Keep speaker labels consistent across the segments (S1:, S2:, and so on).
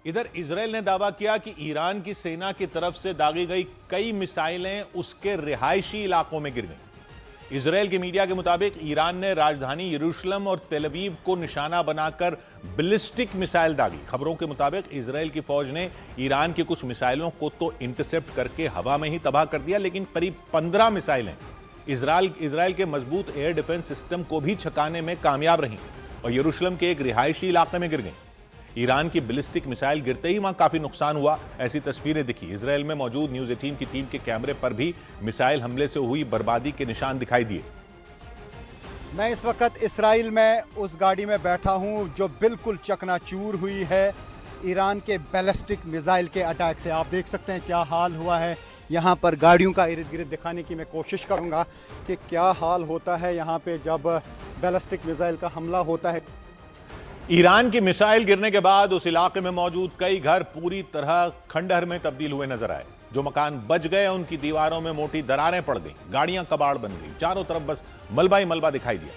S1: इधर इजराइल ने दावा किया कि ईरान की सेना की तरफ से दागी गई कई मिसाइलें उसके रिहायशी इलाकों में गिर गईं। इजराइल के मीडिया के मुताबिक ईरान ने राजधानी यरूशलेम और तेल अवीव को निशाना बनाकर बैलिस्टिक मिसाइल दागी। खबरों के मुताबिक इजराइल की फौज ने ईरान की कुछ मिसाइलों को तो इंटरसेप्ट करके हवा में ही तबाह कर दिया, लेकिन करीब 15 मिसाइलें इजराइल के मजबूत एयर डिफेंस सिस्टम को भी छकाने में कामयाब रहीं और यरूशलेम के एक रिहायशी इलाके में गिर गईं। ईरान की बैलिस्टिक मिसाइल गिरते ही वहां काफी नुकसान हुआ, ऐसी तस्वीरें दिखी। इजराइल में मौजूद न्यूज़ 18 की टीम के कैमरे पर भी मिसाइल हमले से हुई बर्बादी के निशान दिखाई दिए।
S2: मैं इस वक्त इसराइल में उस गाड़ी में बैठा हूं जो बिल्कुल चकनाचूर हुई है ईरान के बैलिस्टिक मिसाइल के अटैक से। आप देख सकते हैं क्या हाल हुआ है। यहाँ पर गाड़ियों का इर्द गिर्द दिखाने की मैं कोशिश करूँगा कि क्या हाल होता है यहाँ पे जब बैलिस्टिक मिसाइल का हमला होता है।
S1: ईरान की मिसाइल गिरने के बाद उस इलाके में मौजूद कई घर पूरी तरह खंडहर में तब्दील हुए नजर आए। जो मकान बच गए उनकी दीवारों में मोटी दरारें पड़ गईं, गाड़ियां कबाड़ बन गईं, चारों तरफ बस मलबा ही मलबा दिखाई दिया।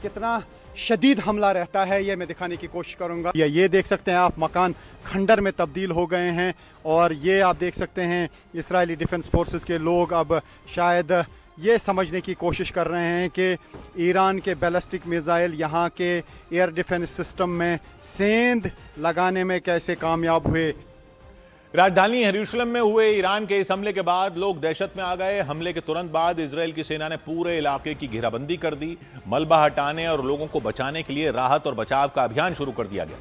S2: कितना शदीद हमला रहता है ये मैं दिखाने की कोशिश करूंगा। ये देख सकते हैं आप, मकान खंडर में तब्दील हो गए हैं और ये आप देख सकते हैं इजरायली डिफेंस फोर्सेस के लोग अब शायद ये समझने की कोशिश कर रहे हैं कि ईरान के बैलिस्टिक मिसाइल यहाँ के एयर डिफेंस सिस्टम में सेंध लगाने में कैसे कामयाब हुए।
S1: राजधानी यरूशलेम में हुए ईरान के इस हमले के बाद लोग दहशत में आ गए। हमले के तुरंत बाद इजराइल की सेना ने पूरे इलाके की घेराबंदी कर दी। मलबा हटाने और लोगों को बचाने के लिए राहत और बचाव का अभियान शुरू कर दिया गया।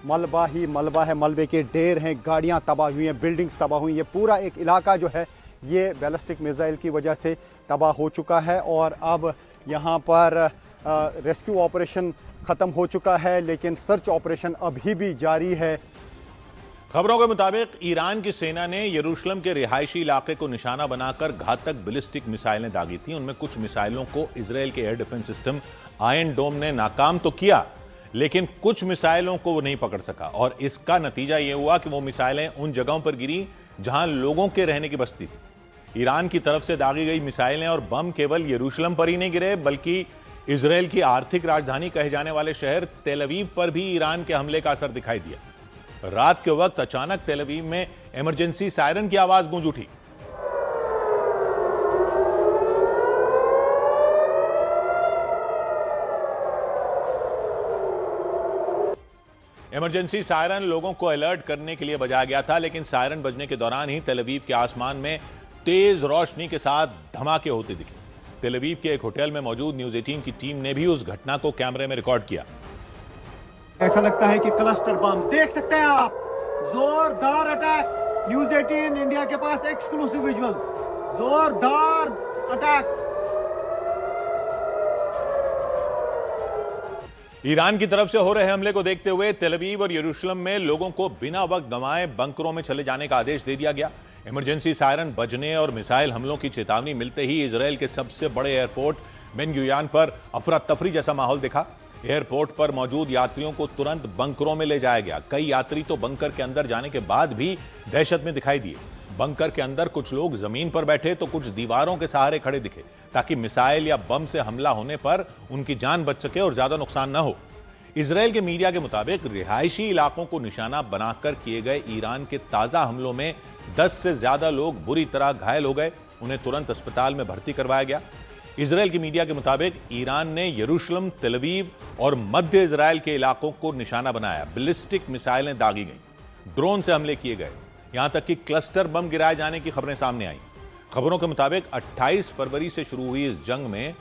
S2: मलबा ही मलबा है, मलबे के ढेर हैं, गाड़ियां तबाह हुई हैं, बिल्डिंग्स तबाह हुई हैं। ये पूरा एक इलाका जो है ये बैलिस्टिक मिसाइल की वजह से तबाह हो चुका है और अब यहाँ पर रेस्क्यू ऑपरेशन ख़त्म हो चुका है, लेकिन सर्च ऑपरेशन अभी भी जारी है।
S1: खबरों के मुताबिक ईरान की सेना ने यरूशलेम के रिहायशी इलाके को निशाना बनाकर घातक बैलिस्टिक मिसाइलें दागी थीं। उनमें कुछ मिसाइलों को इजराइल के एयर डिफेंस सिस्टम आयरन डोम ने नाकाम तो किया, लेकिन कुछ मिसाइलों को वो नहीं पकड़ सका और इसका नतीजा ये हुआ कि वो मिसाइलें उन जगहों पर गिरी जहां लोगों के रहने की बस्ती थी। ईरान की तरफ से दागी गई मिसाइलें और बम केवल यरूशलेम पर ही नहीं गिरे, बल्कि इजराइल की आर्थिक राजधानी कहे जाने वाले शहर तेल अवीव पर भी ईरान के हमले का असर दिखाई दिया। रात के वक्त अचानक तेल अवीव में इमरजेंसी सायरन की आवाज गूंज उठी। इमरजेंसी सायरन लोगों को अलर्ट करने के लिए बजाया गया था, लेकिन सायरन बजने के दौरान ही तेल अवीव के आसमान में तेज रोशनी के साथ धमाके होते दिखे। तेल अवीव के एक होटल में मौजूद न्यूज़ 18 की टीम ने भी उस घटना को कैमरे में रिकॉर्ड किया।
S2: ऐसा लगता है कि क्लस्टर बम देख सकते हैं आप, जोरदार अटैक। न्यूज़ 18 इंडिया के पास एक्सक्लूसिव विजुअल्स, जोरदार अटैक।
S1: ईरान की तरफ से हो रहे हमले को देखते हुए तेल अवीव और यरूशलेम में लोगों को बिना वक्त गंवाए बंकरों में चले जाने का आदेश दे दिया गया। इमरजेंसी सायरन बजने और मिसाइल हमलों की चेतावनी मिलते ही इजराइल के सबसे बड़े एयरपोर्ट बेन गुरियन पर अफरा तफरी जैसा माहौल दिखा। एयरपोर्ट पर मौजूद यात्रियों को तुरंत बंकरों में ले जाया गया। कई यात्री तो बंकर के अंदर जाने के बाद भी दहशत में दिखाई दिए। बंकर के अंदर कुछ लोग जमीन पर बैठे तो कुछ दीवारों के सहारे खड़े दिखे, ताकि मिसाइल या बम से हमला होने पर उनकी जान बच सके और ज्यादा नुकसान न हो। इजराइल के मीडिया के मुताबिक रिहायशी इलाकों को निशाना बनाकर किए गए ईरान के ताजा हमलों में 10 से ज्यादा लोग बुरी तरह घायल हो गए। उन्हें तुरंत अस्पताल में भर्ती करवाया गया। इजराइल की मीडिया के मुताबिक ईरान ने यरूशलेम, तेल अवीव और मध्य इजराइल के इलाकों को निशाना बनाया। बैलिस्टिक मिसाइलें दागी गईं, ड्रोन से हमले किए गए, यहां तक कि क्लस्टर बम गिराए जाने की खबरें सामने आईं। खबरों के मुताबिक 28 फरवरी से शुरू हुई इस जंग में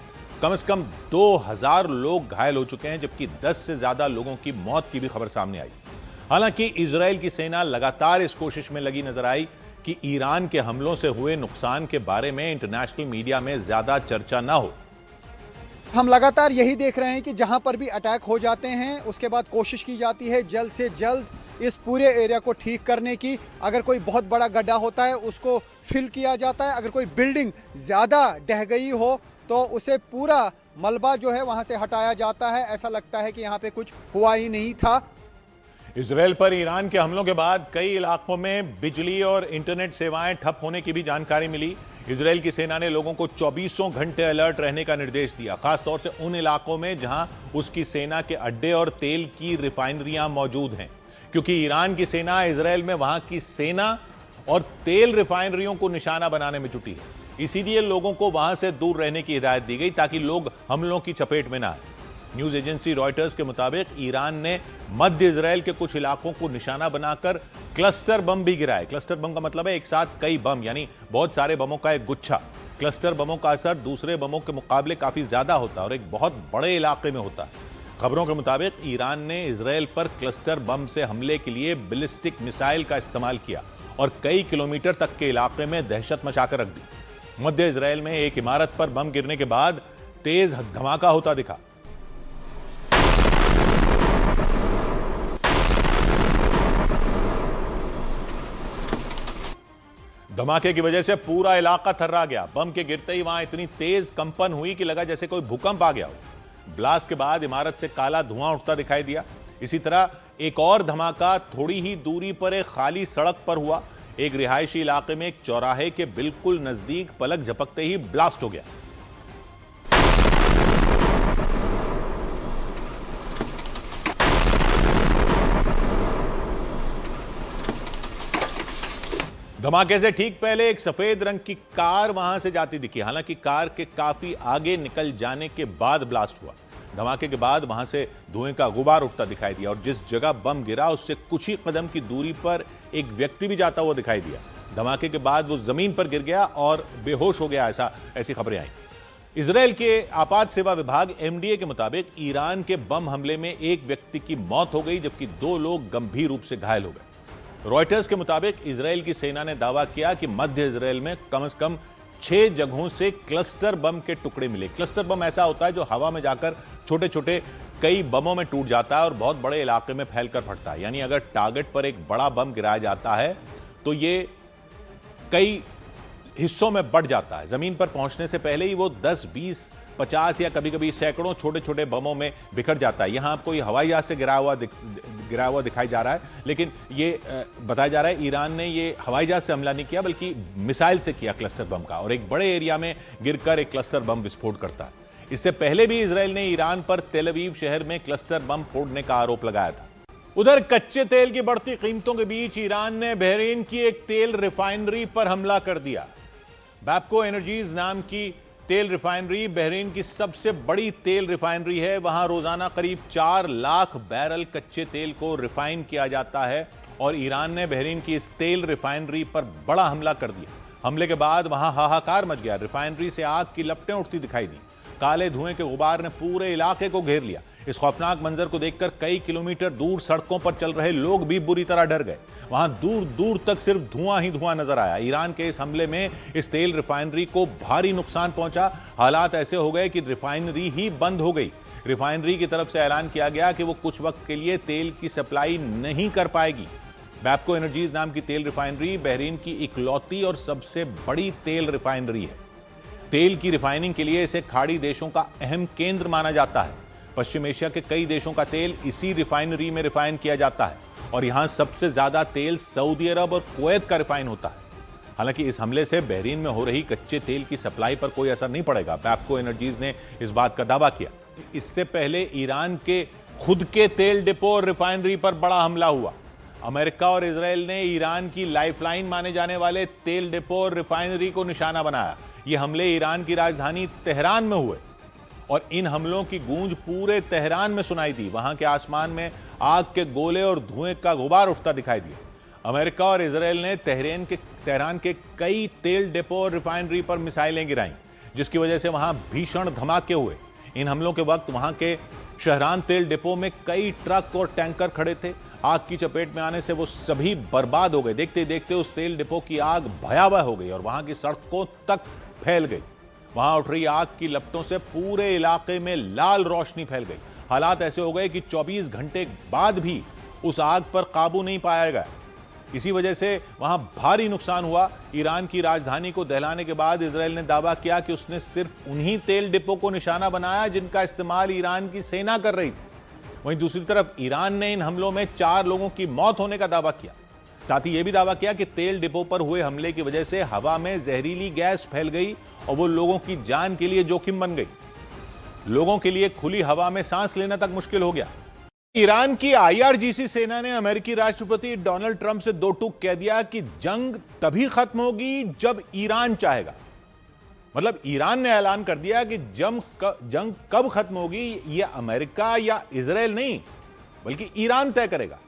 S1: कम से कम 2000 लोग घायल हो चुके हैं, जबकि 10 से ज्यादा लोगों की मौत की भी खबर सामने आई। हालांकि इजराइल की सेना लगातार इस कोशिश में लगी नजर आई कि ईरान के हमलों से हुए नुकसान के बारे में इंटरनेशनल मीडिया में ज्यादा चर्चा ना हो।
S2: हम लगातार यही देख रहे हैं कि जहां पर भी अटैक हो जाते हैं उसके बाद कोशिश की जाती है जल्द से जल्द इस पूरे एरिया को ठीक करने की। अगर कोई बहुत बड़ा गड्ढा होता है उसको फिल किया जाता है। अगर कोई बिल्डिंग ज़्यादा ढह गई हो तो उसे पूरा मलबा जो है वहां से हटाया जाता है। ऐसा लगता है कि यहाँ पे कुछ हुआ ही नहीं था।
S1: इजराइल पर ईरान के हमलों के बाद कई इलाकों में बिजली और इंटरनेट सेवाएं ठप होने की भी जानकारी मिली। इजरायल की सेना ने लोगों को 24 घंटे अलर्ट रहने का निर्देश दिया, खासतौर से उन इलाकों में जहां उसकी सेना के अड्डे और तेल की रिफाइनरियां मौजूद हैं, क्योंकि ईरान की सेना इजरायल में वहां की सेना और तेल रिफाइनरियों को निशाना बनाने में जुटी है। इसीलिए लोगों को वहां से दूर रहने की हिदायत दी गई ताकि लोग हमलों की चपेट में ना आए। न्यूज एजेंसी रॉयटर्स के मुताबिक ईरान ने मध्य इजरायल के कुछ इलाकों को निशाना बनाकर क्लस्टर बम भी गिराए। क्लस्टर बम का मतलब है एक साथ कई बम, यानी बहुत सारे बमों का एक गुच्छा। क्लस्टर बमों का असर दूसरे बमों के मुकाबले काफी ज्यादा होता है और एक बहुत बड़े इलाके में होता है। खबरों के मुताबिक ईरान ने इजरायल पर क्लस्टर बम से हमले के लिए बैलिस्टिक मिसाइल का इस्तेमाल किया और कई किलोमीटर तक के इलाके में दहशत मचाकर रख दी। मध्य इजरायल में एक इमारत पर बम गिरने के बाद तेज धमाका होता दिखा। धमाके की वजह से पूरा इलाका थर्रा गया। बम के गिरते ही वहां इतनी तेज कंपन हुई कि लगा जैसे कोई भूकंप आ गया हो। ब्लास्ट के बाद इमारत से काला धुआं उठता दिखाई दिया। इसी तरह एक और धमाका थोड़ी ही दूरी पर एक खाली सड़क पर हुआ। एक रिहायशी इलाके में एक चौराहे के बिल्कुल नजदीक पलक झपकते ही ब्लास्ट हो गया। धमाके से ठीक पहले एक सफेद रंग की कार वहां से जाती दिखी। हालांकि कार के काफी आगे निकल जाने के बाद ब्लास्ट हुआ। धमाके के बाद वहां से धुएं का गुबार उठता दिखाई दिया और जिस जगह बम गिरा उससे कुछ ही कदम की दूरी पर एक व्यक्ति भी जाता हुआ दिखाई दिया। धमाके के बाद वो जमीन पर गिर गया और बेहोश हो गया, ऐसी खबरें आई। इजरायल के आपात सेवा विभाग एमडीए के मुताबिक ईरान के बम हमले में एक व्यक्ति की मौत हो गई जबकि 2 लोग गंभीर रूप से घायल हो गए। रॉयटर्स के मुताबिक इजरायल की सेना ने दावा किया कि मध्य इजरायल में कम से कम 6 जगहों से क्लस्टर बम के टुकड़े मिले। क्लस्टर बम ऐसा होता है जो हवा में जाकर छोटे छोटे कई बमों में टूट जाता है और बहुत बड़े इलाके में फैलकर फटता है। यानी अगर टारगेट पर एक बड़ा बम गिराया जाता है तो ये कई हिस्सों में बढ़ जाता है। जमीन पर पहुंचने से पहले ही वो 10, 20, 50 या कभी कभी सैकड़ों छोटे छोटे बमों में बिखर जाता है। यहां आपको ये हवाई जहाज से गिरा हुआ दिखाई जा रहा है, लेकिन ये बताया जा रहा है ईरान ने ये हवाई जहाज से हमला नहीं किया बल्कि मिसाइल से किया क्लस्टर बम का, और एक बड़े एरिया में गिरकर एक क्लस्टर बम विस्फोट करता है। इससे पहले भी इजरायल ने ईरान पर तेल अवीव शहर में क्लस्टर बम फोड़ने का आरोप लगाया था। उधर कच्चे तेल की बढ़ती कीमतों के बीच ईरान ने बहरीन की एक तेल रिफाइनरी पर हमला कर दिया। बैपको एनर्जीज नाम की तेल रिफाइनरी बहरीन की सबसे बड़ी तेल रिफाइनरी है। वहां रोजाना करीब 4 लाख बैरल कच्चे तेल को रिफाइन किया जाता है और ईरान ने बहरीन की इस तेल रिफाइनरी पर बड़ा हमला कर दिया। हमले के बाद वहां हाहाकार मच गया। रिफाइनरी से आग की लपटें उठती दिखाई दी। काले धुएं के गुबार ने पूरे इलाके को घेर लिया। इस खौफनाक मंजर को देखकर कई किलोमीटर दूर सड़कों पर चल रहे लोग भी बुरी तरह डर गए। वहां दूर दूर तक सिर्फ धुआं ही धुआं नजर आया। ईरान के इस हमले में इस तेल रिफाइनरी को भारी नुकसान पहुंचा। हालात ऐसे हो गए कि रिफाइनरी ही बंद हो गई। रिफाइनरी की तरफ से ऐलान किया गया कि वो कुछ वक्त के लिए तेल की सप्लाई नहीं कर पाएगी। बैपको एनर्जीज नाम की तेल रिफाइनरी बहरीन की इकलौती और सबसे बड़ी तेल रिफाइनरी है। तेल की रिफाइनिंग के लिए इसे खाड़ी देशों का अहम केंद्र माना जाता है। पश्चिम एशिया के कई देशों का तेल इसी रिफाइनरी में रिफाइन किया जाता है और यहां सबसे ज्यादा तेल सऊदी अरब और कुवैत का रिफाइन होता है। हालांकि इस हमले से बहरीन में हो रही कच्चे तेल की सप्लाई पर कोई असर नहीं पड़ेगा। बैपको एनर्जीज ने इस बात का दावा किया। इससे पहले ईरान के खुद के तेल डिपो और रिफाइनरी पर बड़ा हमला हुआ। अमेरिका और इजरायल ने ईरान की लाइफलाइन माने जाने वाले तेल डिपो और रिफाइनरी को निशाना बनाया। ये हमले ईरान की राजधानी तेहरान में हुए और इन हमलों की गूंज पूरे तेहरान में सुनाई दी। वहां के आसमान में आग के गोले और धुएं का गुबार उठता दिखाई दिया। अमेरिका और इजरायल ने तेहरान के कई तेल डिपो और रिफाइनरी पर मिसाइलें गिराईं, जिसकी वजह से वहां भीषण धमाके हुए। इन हमलों के वक्त वहां के शहरान तेल डिपो में कई ट्रक और टैंकर खड़े थे। आग की चपेट में आने से वो सभी बर्बाद हो गए। देखते देखते उस तेल डिपो की आग भयावह हो गई और वहां की सड़कों तक फैल गई। वहां उठ रही आग की लपटों से पूरे इलाके में लाल रोशनी फैल गई। हालात ऐसे हो गए कि 24 घंटे बाद भी उस आग पर काबू नहीं पाया गया। इसी वजह से वहां भारी नुकसान हुआ। ईरान की राजधानी को दहलाने के बाद इजरायल ने दावा किया कि उसने सिर्फ उन्हीं तेल डिपो को निशाना बनाया जिनका इस्तेमाल ईरान की सेना कर रही थी। वहीं दूसरी तरफ ईरान ने इन हमलों में 4 लोगों की मौत होने का दावा किया। साथ ही यह भी दावा किया कि तेल डिपो पर हुए हमले की वजह से हवा में जहरीली गैस फैल गई और वो लोगों की जान के लिए जोखिम बन गई। लोगों के लिए खुली हवा में सांस लेना तक मुश्किल हो गया। ईरान की आईआरजीसी सेना ने अमेरिकी राष्ट्रपति डोनाल्ड ट्रंप से दो टूक कह दिया कि जंग तभी खत्म होगी जब ईरान चाहेगा। मतलब ईरान ने ऐलान कर दिया कि जंग कब खत्म होगी यह अमेरिका या इजराइल नहीं बल्कि ईरान तय करेगा।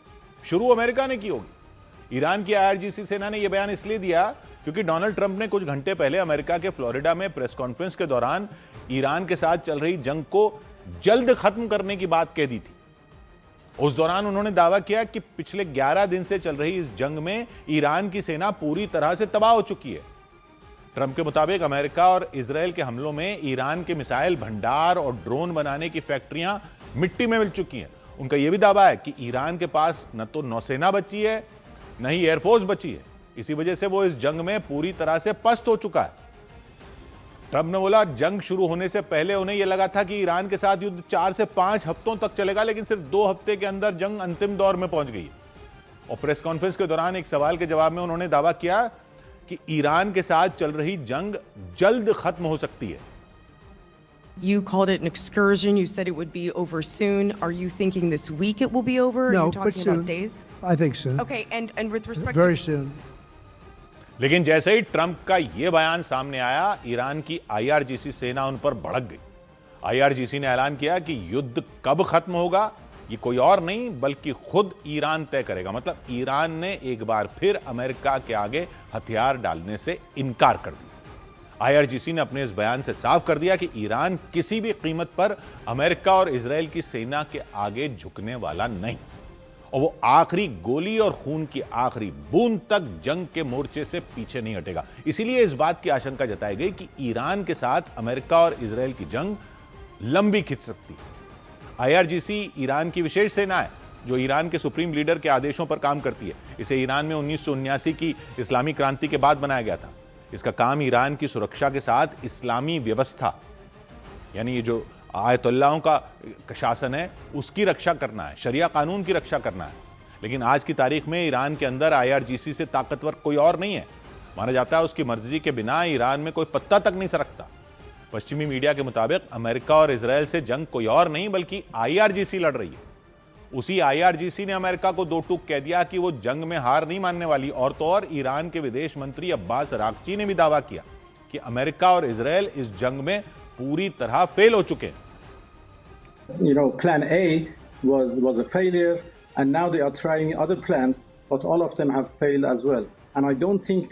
S1: शुरू अमेरिका ने की होगी। ईरान की आईआरजीसी सेना ने यह बयान इसलिए दिया क्योंकि डोनाल्ड ट्रंप ने कुछ घंटे पहले अमेरिका के फ्लोरिडा में प्रेस कॉन्फ्रेंस के दौरान ईरान के साथ चल रही जंग को जल्द खत्म करने की बात कह दी थी। उस दौरान उन्होंने दावा किया कि पिछले 11 दिन से चल रही इस जंग में ईरान की सेना पूरी तरह से तबाह हो चुकी है। ट्रंप के मुताबिक अमेरिका और इजराइल के हमलों में ईरान के मिसाइल भंडार और ड्रोन बनाने की फैक्ट्रियां मिट्टी में मिल चुकी हैं। उनका यह भी दावा है कि ईरान के पास न तो नौसेना बची है न ही एयरफोर्स बची है। इसी वजह से वो इस जंग में पूरी तरह से पस्त हो चुका है। ट्रंप ने बोला जंग शुरू होने से पहले उन्हें यह लगा था कि ईरान के साथ युद्ध 4 से 5 हफ्तों तक चलेगा, लेकिन सिर्फ 2 हफ्ते के अंदर जंग अंतिम दौर में पहुंच गई। और प्रेस कॉन्फ्रेंस के दौरान एक सवाल के जवाब में उन्होंने दावा किया कि ईरान के साथ चल रही जंग जल्द खत्म हो सकती है।
S3: You called it an excursion. You said it would be over soon. Are you thinking this week it will be over? Are
S4: No,
S3: you talking
S4: but soon.
S3: about days?
S4: I think soon.
S3: Okay, and with respect
S4: Very soon.
S1: लेकिन जैसे ही Trump का यह बयान सामने आया, Iran की IRGC सेना उन पर भड़क गई। आईआरजीसी ने ऐलान किया कि युद्ध कब खत्म होगा ये कोई और नहीं बल्कि खुद ईरान तय करेगा। मतलब ईरान ने एक बार फिर अमेरिका के आगे हथियार डालने से इनकार कर दिया। आईआरजीसी ने अपने इस बयान से साफ कर दिया कि ईरान किसी भी कीमत पर अमेरिका और इजराइल की सेना के आगे झुकने वाला नहीं और वो आखिरी गोली और खून की आखिरी बूंद तक जंग के मोर्चे से पीछे नहीं हटेगा। इसीलिए इस बात की आशंका जताई गई कि ईरान के साथ अमेरिका और इजराइल की जंग लंबी खिंच सकती है। आईआरजीसी ईरान की विशेष सेना है जो ईरान के सुप्रीम लीडर के आदेशों पर काम करती है। इसे ईरान में 1979 की इस्लामी क्रांति के बाद बनाया गया था। इसका काम ईरान की सुरक्षा के साथ इस्लामी व्यवस्था यानी ये जो आयतुल्लाहों का शासन है उसकी रक्षा करना है, शरिया कानून की रक्षा करना है। लेकिन आज की तारीख में ईरान के अंदर आईआरजीसी से ताकतवर कोई और नहीं है। माना जाता है उसकी मर्जी के बिना ईरान में कोई पत्ता तक नहीं सरकता। पश्चिमी मीडिया के मुताबिक अमेरिका और इजराइल से जंग कोई और नहीं बल्कि आईआरजीसी लड़ रही है। उसी आईआरजीसी ने अमेरिका को दो टूक कह दिया कि वो जंग में हार नहीं मानने वाली। और तो और ईरान के विदेश मंत्री अब्बास अरागची ने भी दावा किया कि अमेरिका और इजराइल इस जंग में पूरी तरह फेल हो चुके हैं।
S5: You know, plan A was a failure, and now they are trying other plans, but all of them have failed as well. And I don't think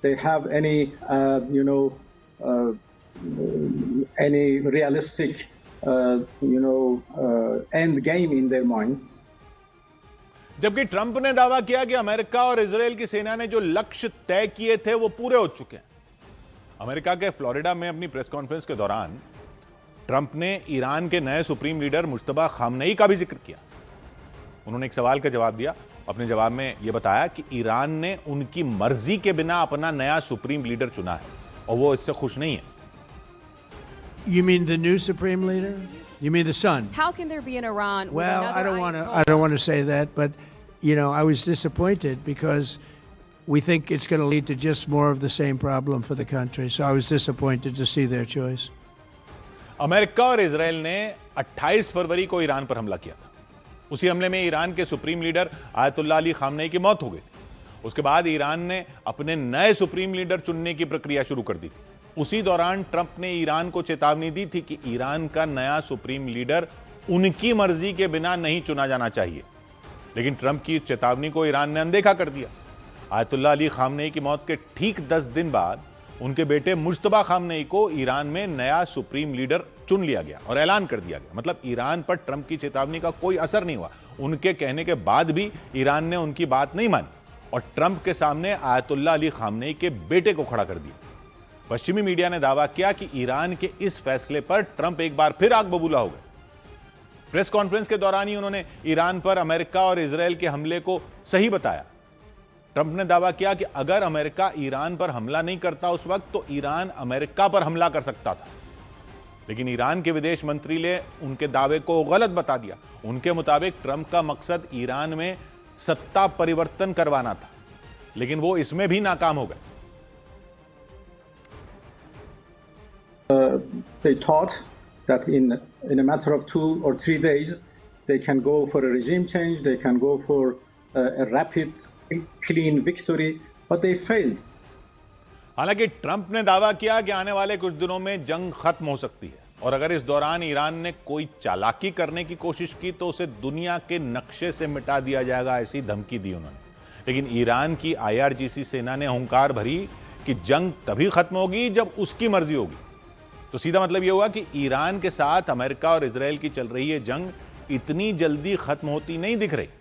S5: they have any realistic end game in their mind.
S1: जबकि Trump ने दावा किया कि America और Israel की सेना ने जो लक्ष्य तय किए थे वो पूरे हो चुके हैं। अमेरिका के फ्लोरिडा में अपनी प्रेस कॉन्फ्रेंस के दौरान ट्रंप ने ईरान के नए सुप्रीम लीडर मुश्तबा खामनेई का भी जिक्र किया। उन्होंने एक सवाल का जवाब दिया। अपने जवाब में यह बताया कि ईरान ने उनकी मर्जी के बिना अपना नया सुप्रीम लीडर चुना है और वो इससे खुश नहीं है।
S4: You mean the new supreme leader? You mean the son?
S6: How can there be in Iran? With
S4: Well,
S6: another
S4: I don't want to say that, but I was disappointed because we think it's going to lead to just more of the same problem for the country. So I was disappointed to see their choice.
S1: America और Israel ने 28 फरवरी को Iran पर हमला किया था। उसी हमले में ईरान के supreme leader ayatollah Ali Khamenei की मौत हो गई। उसके बाद ईरान ने अपने नए सुप्रीम लीडर चुनने की प्रक्रिया शुरू कर दी थी। उसी दौरान ट्रंप ने ईरान को चेतावनी दी थी कि ईरान का नया सुप्रीम लीडर उनकी मर्जी के बिना नहीं चुना जाना चाहिए। लेकिन ट्रंप की चेतावनी को ईरान ने अनदेखा कर दिया। आयतुल्ला अली खामनेई की मौत के ठीक 10 दिन बाद उनके बेटे मुश्तबा खामनेई को ईरान में नया सुप्रीम लीडर चुन लिया गया और ऐलान कर दिया गया। मतलब ईरान पर ट्रंप की चेतावनी का कोई असर नहीं हुआ। उनके कहने के बाद भी ईरान ने उनकी बात नहीं मानी और ट्रंप के सामने आयतुल्ला अली खामनेई के बेटे को खड़ा कर दिया। पश्चिमी मीडिया ने दावा किया कि ईरान के इस फैसले पर ट्रंप एक बार फिर आग बबूला हो गए। प्रेस कॉन्फ्रेंस के दौरान ही उन्होंने ईरान पर अमेरिका और इजराइल के हमले को सही बताया। ट्रंप ने दावा किया कि अगर अमेरिका ईरान पर हमला नहीं करता उस वक्त तो ईरान अमेरिका पर हमला कर सकता था। लेकिन ईरान के विदेश मंत्री ने उनके दावे को गलत बता दिया। उनके मुताबिक ट्रंप का मकसद ईरान में सत्ता परिवर्तन करवाना था। लेकिन वो इसमें भी नाकाम हो गए।
S5: They thought that in a matter of 2 or 3 days, they can go for a regime change, they can go for a rapid, clean victory, but they failed.
S1: हालांकि ट्रंप ने दावा किया कि आने वाले कुछ दिनों में जंग खत्म हो सकती है और अगर इस दौरान ईरान ने कोई चालाकी करने की कोशिश की तो उसे दुनिया के नक्शे से मिटा दिया जाएगा, ऐसी धमकी दी उन्होंने। लेकिन ईरान की IRGC सेना ने हुंकार भरी कि जंग तभी खत्म होगी जब उसकी मर्जी होगी। तो सीधा मतलब यह हुआ कि ईरान के साथ अमेरिका और इजराइल की चल रही है जंग इतनी जल्दी खत्म होती नहीं दिख रही।